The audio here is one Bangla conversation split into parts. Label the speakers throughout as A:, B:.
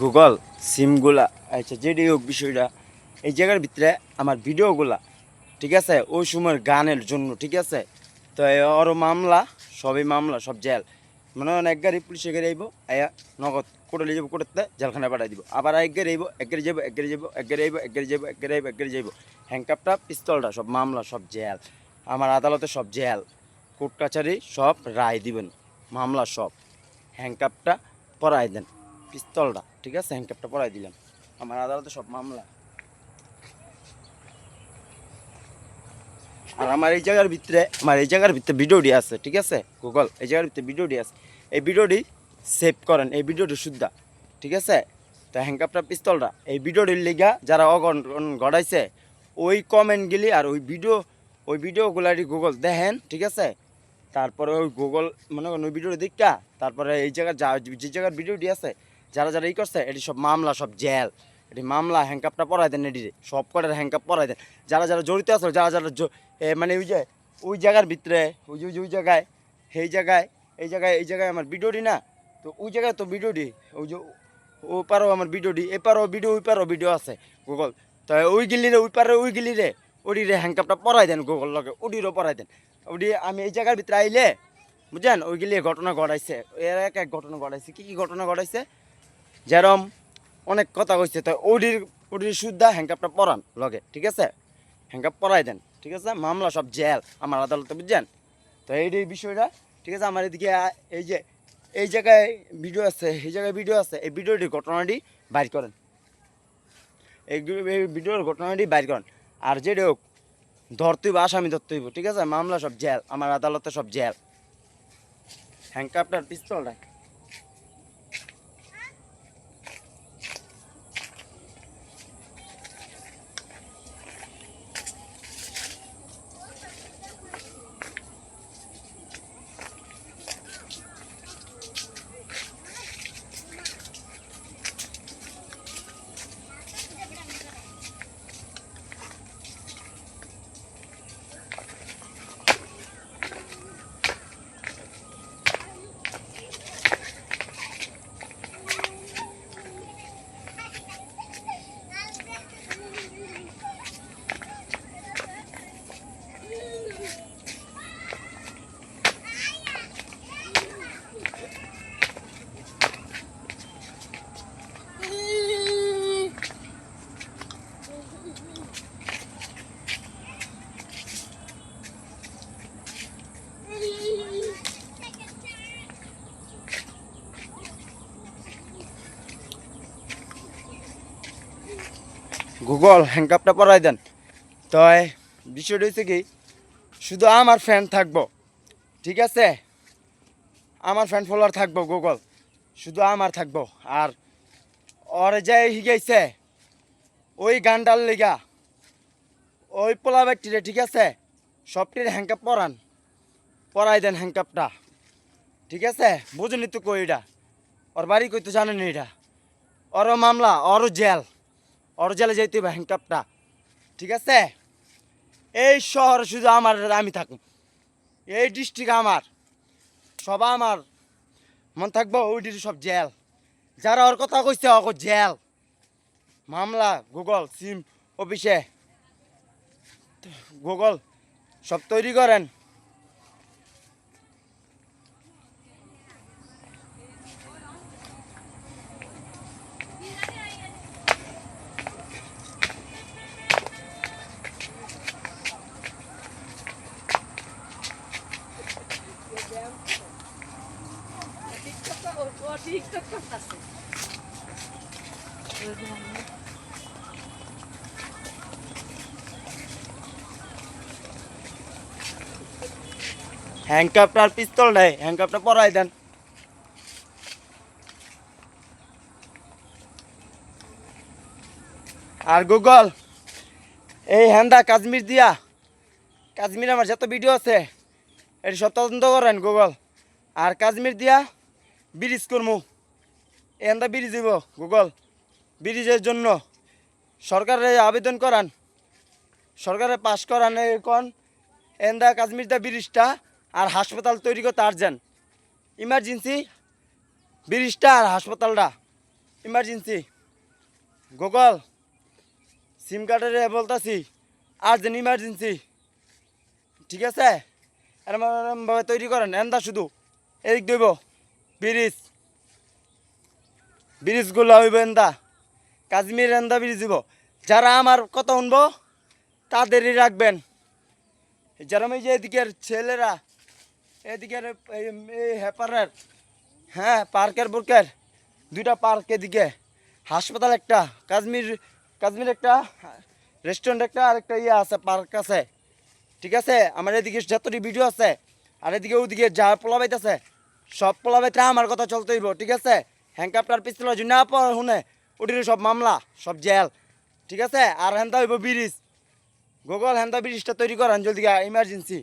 A: গুগল সিমগুলা আচ্ছা যেটি হোক বিষয়টা এই জায়গার ভিতরে আমার ভিডিওগুলা ঠিক আছে ওই সময়ের গানের জন্য ঠিক আছে। তো ওরও মামলা সবই মামলা সব জেল মানে এক গাড়ি পুলিশে গাড়ি আইব আয়া নগদ কোর্টে নিয়ে যাবো কোর্টেতে জেলখানায় পাঠাই দিব আবার এক গাড়ি আইব এক গাড়ি যাবো এক গাড়ি যাবো এক গাড়ি আইব এক গাড়ি যাবো এক গাড়ি আইব এক গাড়ি যাইব হ্যান্ডকাপটা পিস্তলটা সব মামলা সব জেল আমার আদালতে সব জেল কোর্ট কাছারি সব রায় দিবেন মামলা সব হ্যান্ডকাপটা পরাই দেন পিস্তলটা ঠিক আছে হ্যান্ডকাপটা পরাই দিলাম আমার আদালতে সব মামলা। আর আমার এই জায়গার ভিতরে ভিডিওটি আছে ঠিক আছে গুগল এই জায়গার ভিতরে ভিডিওটি আছে এই ভিডিওটি সেভ করেন এই ভিডিওটি শুদ্ধা ঠিক আছে। তো হ্যান্ডকাপটা পিস্তলটা এই ভিডিওটির লিগা যারা অঘটন ঘটাইছে ওই কমেন্টগুলি আর ওই ভিডিওগুলারি গুগল দেখেন ঠিক আছে। তারপরে ওই গুগল মনে করেন ওই ভিডিওটি দেখা তারপরে এই জায়গার যে জায়গার ভিডিওটি আছে যারা যারা এই করছে এটি সব মামলা সব জেল এটি মামলা হ্যান্ডকাপটা পরাই দেন এটি সব কটার হ্যান্ডকাপ পরাই দেন যারা যারা জড়িত আছে যারা যারা মানে ওই জায়গার ভিতরে ওই জায়গায় এই জায়গায় এই জায়গায় আমার ভিডিওটি না তো ওই জায়গায় তো ভিডিওটি ওই যে ও পারো আমার ভিডিওটি এপারও ভিডিও ওই পারও ভিডিও আছে গুগল। তো ওই গিলিরে ওই পারে ওই গিলিরে ওটিরে হ্যান্ডকাপটা পরাই দেন গুগল লগে ওটিরও পরাই দেন ওটি আমি এই জায়গার ভিতরে আইলে বুঝছেন ওইগুলি ঘটনা ঘটাইছে এর এক এক ঘটনা ঘটাইছে কী ঘটনা ঘটাইছে যেরম অনেক কথা কইছে। তো ওটির শুদ্ধা হ্যান্ডকাপটা পরান লগে ঠিক আছে হ্যান্ডকাপ পরাই দেন ঠিক আছে মামলা সব জেল আমার আদালতে বুঝছেন। তো এই বিষয়টা ঠিক আছে আমার এদিকে এই যে এই জায়গায় ভিডিও আছে এই জায়গায় ভিডিও আছে এই ভিডিওটির ঘটনাটি বাইর করেন এই ভিডিওর ঘটনাটি বাইর করেন আর যেটা হোক ধরতে হইব আসামি ধরতে হইব ঠিক আছে মামলা সব জেল আমার আদালতে সব জেল হ্যান্ডকাপটার পিস্তলটা গুগল হ্যান্ডকাপটা পরাই দেন। তো বিষয়টা হচ্ছে কি শুধু আমার ফ্যান থাকবো ঠিক আছে আমার ফ্যান ফলোয়ার থাকবো গুগল শুধু আমার থাকবো আর ওর যে শিখাইছে ওই গানটার লেগা ওই পোলা ব্যক্তিরে ঠিক আছে সবটির হ্যান্ডকাপ পরাই দেন হ্যান্ডকাপটা ঠিক আছে বুঝুনি তো কই এটা ওর বাড়ি কই তো জানেন এটা ওরও মামলা ওরও জেলে যেতে হবে হ্যান্ডকাপটা ঠিক আছে। এই শহরে শুধু আমার আমি থাকুন এই ডিস্ট্রিক্ট আমার সব আমার মন থাকবো ওইটির সব জেল যারা ওর কথা কইছে ওকে জেল মামলা গুগল সিম অফিসে গুগল সব তৈরি করেন। হ্যান্ডকাপটা আর পিস্তল নেই হ্যান্ডকাপটা পরাই দেন। আর গুগল এই হ্যান্ডা কাশ্মীর আমার যত ভিডিও আছে এটি সব তদন্ত করেন গুগল আর কাশ্মীর দিয়া ব্রিজ করমু এই হ্যান্ডা ব্রিজ দিব গুগল ব্রিজের জন্য সরকারে আবেদন করান সরকারে পাশ করান এখন এন্দা কাশ্মীর দা ব্রিজটা আর হাসপাতাল তৈরি করতে আর্জেন্ট ইমার্জেন্সি ব্রিজটা আর হাসপাতালটা ইমার্জেন্সি গুগল সিম কার্ডের বলতাছি আর্জেন্ট ইমার্জেন্সি, ঠিক আছে? এরমভাবে তৈরি করেন এন্দা শুধু এদিক দেব ব্রিজগুলো হইব এন্দা কাশ্মীর এন্দা ব্রিজ দিব। যারা আমার কথা শুনবো তাদেরই রাখবেন। যেরম এই যে এদিকের ছেলেরা এদিকের হেপারের, হ্যাঁ পার্কের বুর্কের দুইটা পার্ক, এদিকে হাসপাতাল একটা, কাশ্মীর একটা রেস্টুরেন্ট একটা, আর একটা ইয়ে আছে পার্ক আছে, ঠিক আছে? আমার এদিকে যতটি ভিডিও আছে আর এদিকে ওদিকে যা পোলাবাইতেছে সব পোলাবাইতে আমার কথা চলতে হইব, ঠিক আছে? হ্যাংকাপটার পিস্তল না শুনে ওটির সব মামলা সব জেল, ঠিক আছে? আর হেন্দা হইব ব্রিজ গুগল হেন্দা ব্রিজটা তৈরি করেন জলদি, ইমার্জেন্সি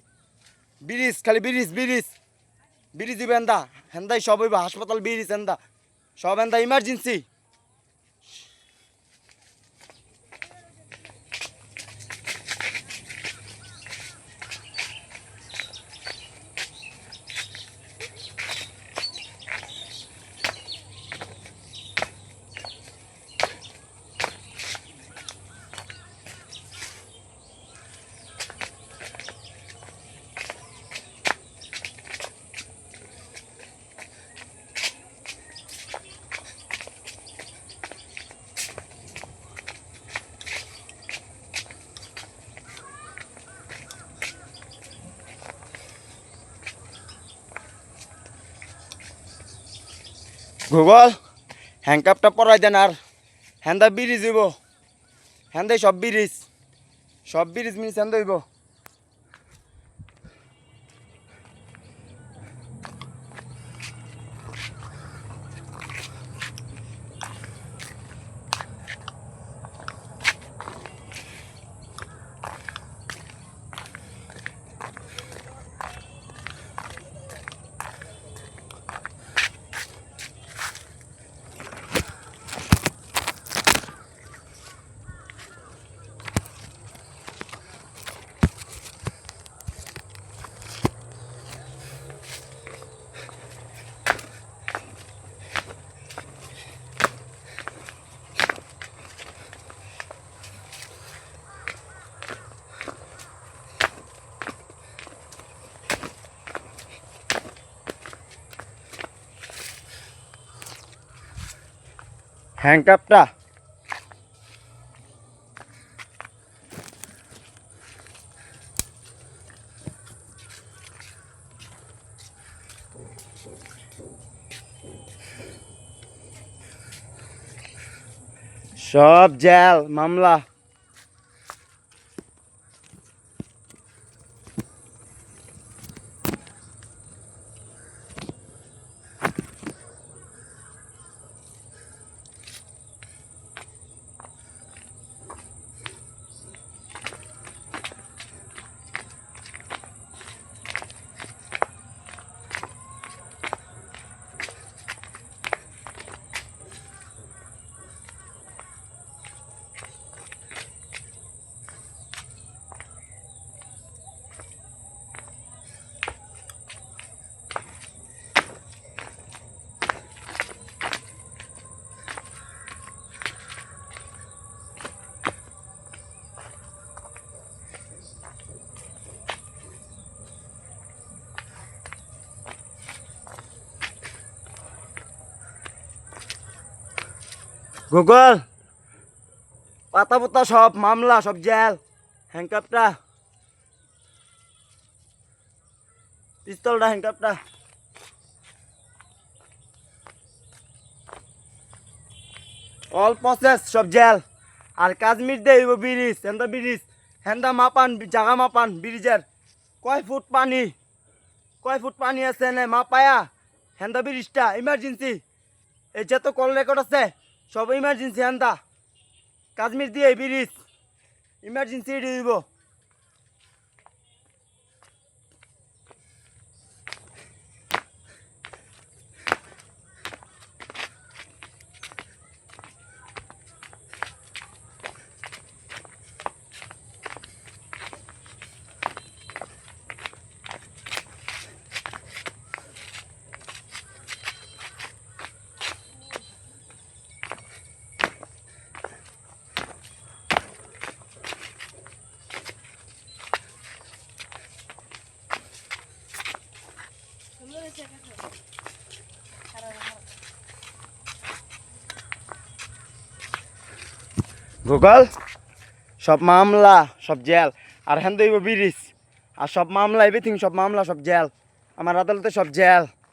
A: ব্রিজ, খালি ব্রিজ দিব হেন্দা, হেন্দাই সব হইব হাসপাতাল ব্রিজ হেন্দা সব হেন্দা ইমার্জেন্সি। গুগল হ্যাংকাপটা পরাই দেন আর হেন্দা ব্রিজ হইব, হেন্দাই সব ব্রিজ মিনিস হেন্দা হইব। হ্যাংকাপটা সব জেল মামলা। গুগল পাতা পাতা সব মামলা সব জেল, হ্যাংকাপটা পিস্তলটা হ্যাংকাপটা অল প্রসেস সব জেল। আর কাশ্মীর দিয়ে হইব ব্রিজ হেন্দা মাপান জাগা মাপান ব্রিজের কয় ফুট পানি আছে না মাপায়া হেন্দা ব্রিজটা ইমার্জেন্সি। এই যে তো কল রেকর্ড আছে সব ইমার্জেন্সি হেন্দা কাশ্মীর দিয়ে ব্রিজ ইমার্জেন্সি দিব। গুগল সব মামলা সব জেল আর হ্যান দইব ব্রিজ আর সব মামলা এভরিথিং সব মামলা সব জেল আমার আদালতে সব জেল